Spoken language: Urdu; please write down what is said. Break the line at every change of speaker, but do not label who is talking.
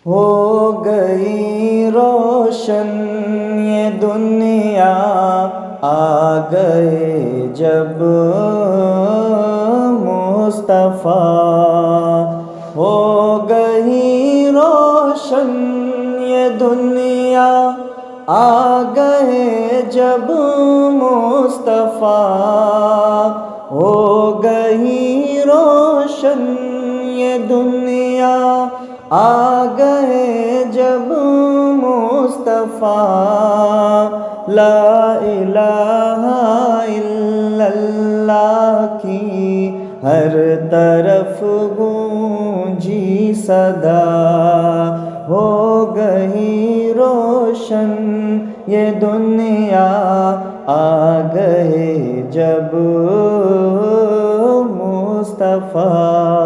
ہو گئی روشن یہ دنیا، آ گئے جب مصطفیٰ۔ ہو گئی روشن یہ دنیا، آ گئے جب مصطفیٰ۔ ہو گئی روشن یہ دنیا، آ گئے جب مصطفیٰ۔ لا الہ الا اللہ کی ہر طرف گونجی صدا۔ ہو گئی روشن یہ دنیا، آ گئے جب مصطفیٰ۔